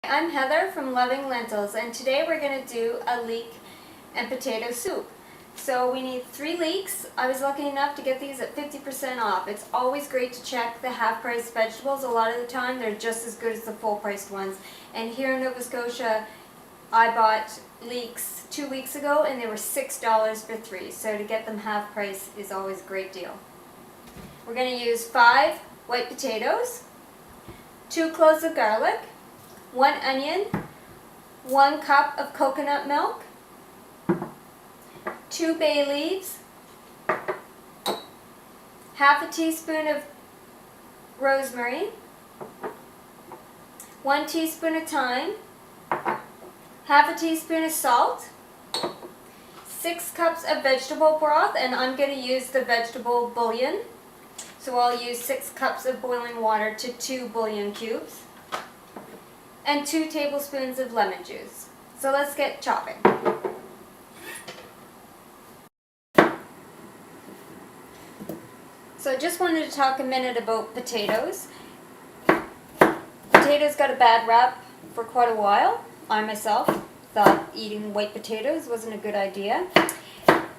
I'm Heather from Loving Lentils, and today we're going to do a leek and potato soup. So we need 3 leeks. I was lucky enough to get these at 50% off. It's always great to check the half-price vegetables. A lot of the time they're just as good as the full-priced ones. And here in Nova Scotia, I bought leeks 2 weeks ago and they were $6 for 3. So to get them half price is always a great deal. We're going to use 5 white potatoes, 2 cloves of garlic, 1 onion, 1 cup of coconut milk, 2 bay leaves, half a teaspoon of rosemary, 1 teaspoon of thyme, half a teaspoon of salt, 6 cups of vegetable broth, and I'm going to use the vegetable bouillon. So I'll use 6 cups of boiling water to 2 bouillon cubes, and 2 tablespoons of lemon juice. So let's get chopping. So I just wanted to talk a minute about potatoes. Potatoes got a bad rap for quite a while. I myself thought eating white potatoes wasn't a good idea.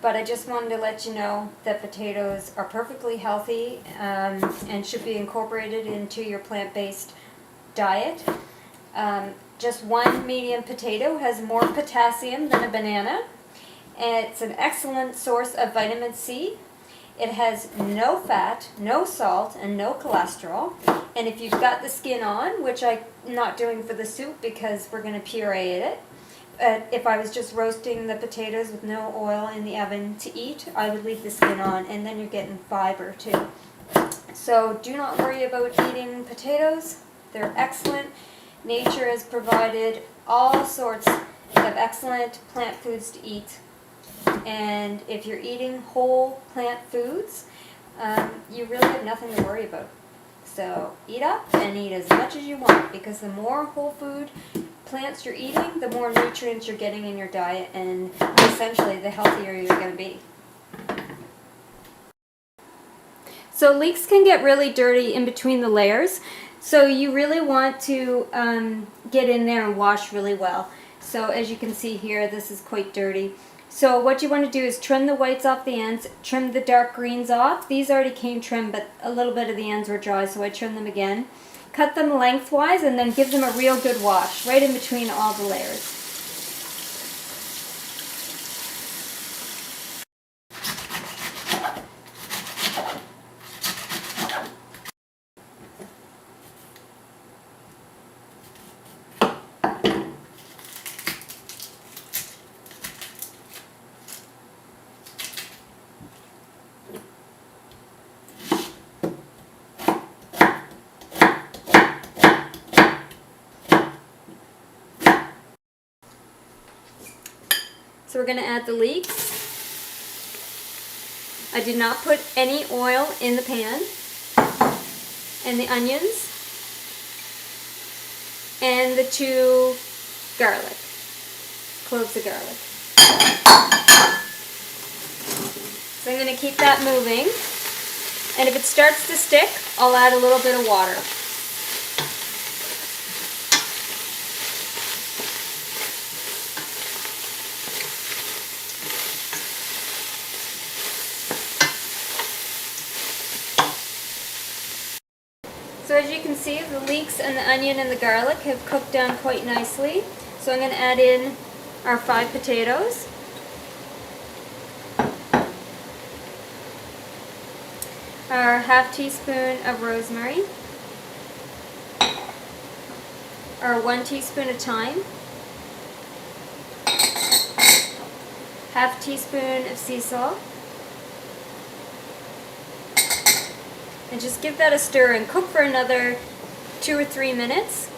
But I just wanted to let you know that potatoes are perfectly healthy and should be incorporated into your plant-based diet. Just 1 medium potato has more potassium than a banana. And it's an excellent source of vitamin C. It has no fat, no salt, and no cholesterol. And if you've got the skin on, which I'm not doing for the soup because we're going to puree it, if I was just roasting the potatoes with no oil in the oven to eat, I would leave the skin on, and then you're getting fiber too. So do not worry about eating potatoes. They're excellent. Nature has provided all sorts of excellent plant foods to eat. And if you're eating whole plant foods, you really have nothing to worry about. So eat up and eat as much as you want, because the more whole food plants you're eating, the more nutrients you're getting in your diet, and essentially the healthier you're going to be. So leeks can get really dirty in between the layers, so you really want to get in there and wash really well. So as you can see here, this is quite dirty. So what you want to do is trim the whites off the ends, trim the dark greens off. These already came trimmed, but a little bit of the ends were dry, so I trimmed them again. Cut them lengthwise and then give them a real good wash right in between all the layers. So we're going to add the leeks. I did not put any oil in the pan. And the onions. And the 2 garlic. Cloves of garlic. So I'm going to keep that moving. And if it starts to stick, I'll add a little bit of water. So as you can see, the leeks and the onion and the garlic have cooked down quite nicely. So I'm going to add in our 5 potatoes. Our half teaspoon of rosemary. Our 1 teaspoon of thyme. Half teaspoon of sea salt. And just give that a stir and cook for another 2 or 3 minutes.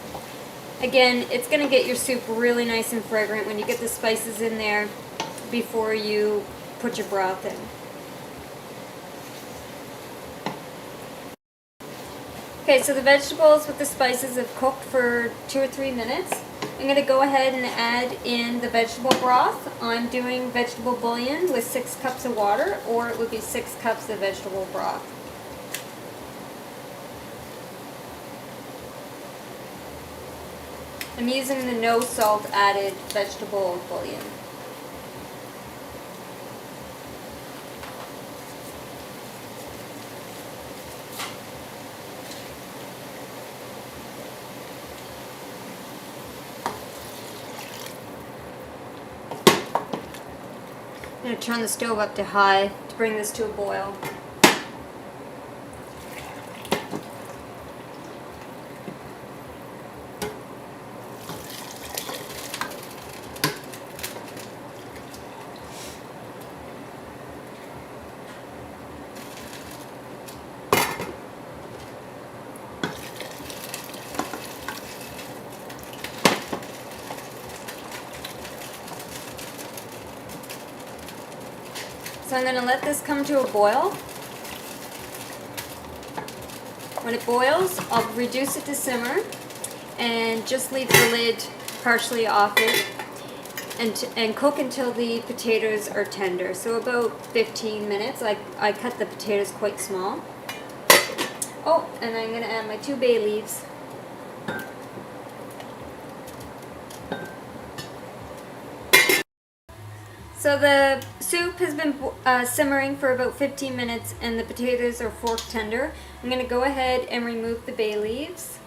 Again, it's going to get your soup really nice and fragrant when you get the spices in there before you put your broth in. Okay, so the vegetables with the spices have cooked for 2 or 3 minutes. I'm going to go ahead and add in the vegetable broth. I'm doing vegetable bouillon with 6 cups of water, or it would be 6 cups of vegetable broth. I'm using the no salt added vegetable bouillon. I'm going to turn the stove up to high to bring this to a boil. So I'm going to let this come to a boil. When it boils, I'll reduce it to simmer and just leave the lid partially off it and cook until the potatoes are tender. So about 15 minutes. I cut the potatoes quite small. Oh, and I'm going to add my 2 bay leaves. So the soup has been simmering for about 15 minutes and the potatoes are fork tender. I'm going to go ahead and remove the bay leaves.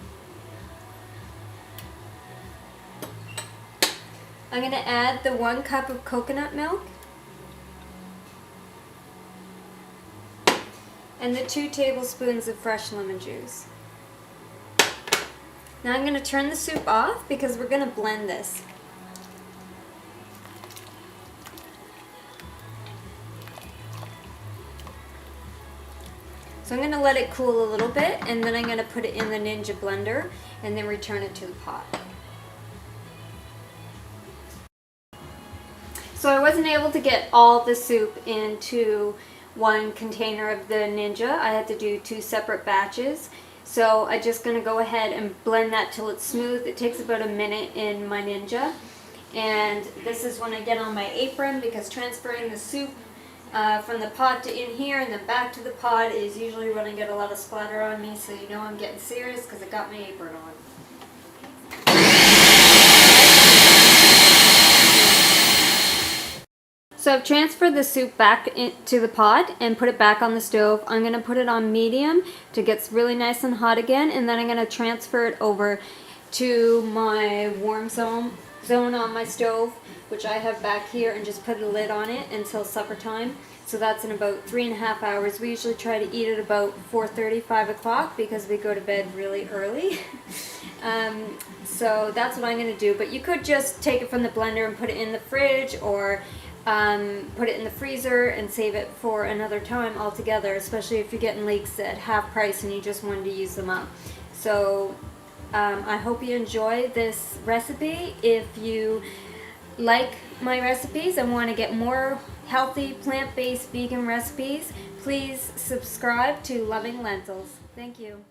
I'm going to add the 1 cup of coconut milk and the 2 tablespoons of fresh lemon juice. Now I'm going to turn the soup off because we're going to blend this. So I'm going to let it cool a little bit and then I'm going to put it in the Ninja blender and then return it to the pot. So I wasn't able to get all the soup into 1 container of the Ninja. I had to do 2 separate batches. So I'm just going to go ahead and blend that till it's smooth. It takes about a minute in my Ninja. And this is when I get on my apron because transferring the soup from the pot to in here and then back to the pot is usually when I get a lot of splatter on me, so you know I'm getting serious because I got my apron on. So I've transferred the soup back into the pot and put it back on the stove. I'm going to put it on medium to get really nice and hot again, and then I'm going to transfer it over to my warm zone on my stove, which I have back here, and just put a lid on it until supper time. So that's in about 3.5 hours. We usually try to eat at about 4:30, 5 o'clock because we go to bed really early. So that's what I'm going to do. But you could just take it from the blender and put it in the fridge, or put it in the freezer and save it for another time altogether, especially if you're getting leeks at half price and you just wanted to use them up. So I hope you enjoy this recipe. If you like my recipes and want to get more healthy, plant-based, vegan recipes, please subscribe to Loving Lentils. Thank you.